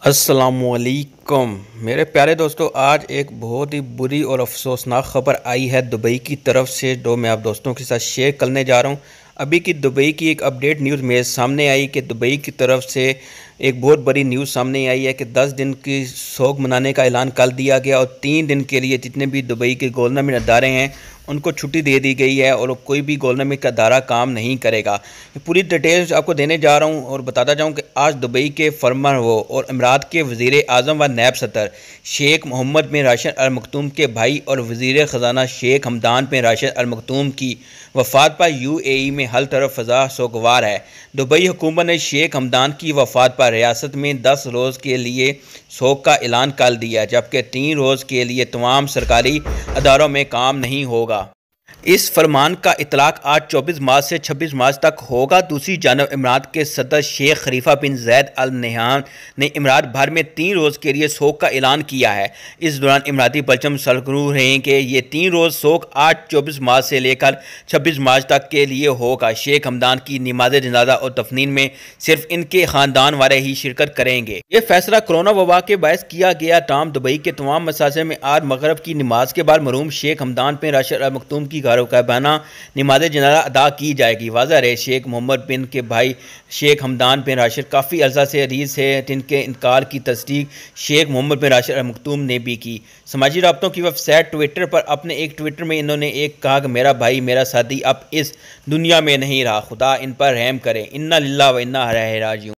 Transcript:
السلام علیکم میرے پیارے دوستو، آج ایک بہت ہی بری اور افسوسناک خبر آئی ہے دبئی کی طرف سے، جو میں آپ دوستوں کے ساتھ شیئر کرنے جا رہا ہوں۔ ابھی کی دبئی کی ایک اپڈیٹ نیوز میرے سامنے آئی کہ دبئی کی طرف سے ایک بہت بڑی نیوز سامنے آئی ہے کہ 10 دن کی سوگ منانے کا اعلان کر دیا گیا اور 3 دن کے لیے جتنے بھی دبئی کے گورنمنٹ ادارے ہیں ان کو چھٹی دے دی گئی ہے اور کوئی بھی گورنمنٹ کا ادارہ کام نہیں کرے گا۔ پوری ڈیٹیلز آپ کو دینے جا رہا ہوں اور بتاتا جاؤں کہ آج دبئی کے فرمان اور امارات کے وزیر اعظم و نائب صدر شیخ محمد بن راشد ال مکتوم کے بھائی اور وزیر خزانہ شیخ حمدان بن راشد ال مکتوم کی وفات پر UAE میں ہر طرف فضا سوگوار ہے۔ دبئی حکومت نے شیخ حمدان کی وفات پر ریاست میں 10 روز کے لیے سوگ کا اعلان کر دیا، جبکہ 3 روز کے لیے تمام سرکاری اداروں میں کام نہیں ہوگا۔ اس فرمان کا اطلاق آج 24 مارچ سے 26 مارچ تک ہوگا۔ دوسری جانب امارات کے صدر شیخ خلیفہ بن زید ال نہیان نے امارات بھر میں 3 روز کے لیے سوگ کا اعلان کیا ہے۔ اس دوران اماراتی پرچم سرخرو رہیں کہ یہ 3 روز سوگ آج 24 مارچ سے لے کر 26 مارچ تک کے لیے ہوگا۔ شیخ حمدان کی نماز جنازہ اور دفن میں صرف ان کے خاندان والے ہی شرکت کریں گے۔ یہ فیصلہ کرونا وبا کے باعث کیا گیا، تاہم دبئی کے تمام مساجد میں آج مغرب کی نماز کے بعد مرحوم شیخ حمدان بن راشد ال مکتوم کی غیرقابلانہ نماز جنازہ ادا کی جائے گی۔ واضح رہے، شیخ محمد بن کے بھائی شیخ حمدان بن راشد کافی عرصہ سے مریض ہے، جن کے انتقال کی تصدیق شیخ محمد بن راشد ال مکتوم نے بھی کی۔ سماجی رابطوں کی ویب سائٹ ٹویٹر پر اپنے ایک ٹویٹر میں انہوں نے کہا کہ میرا بھائی، میرا ساتھی اب اس دنیا میں نہیں رہا، خدا ان پر رحم کرے، انا للہ و انا الیہ راجعون۔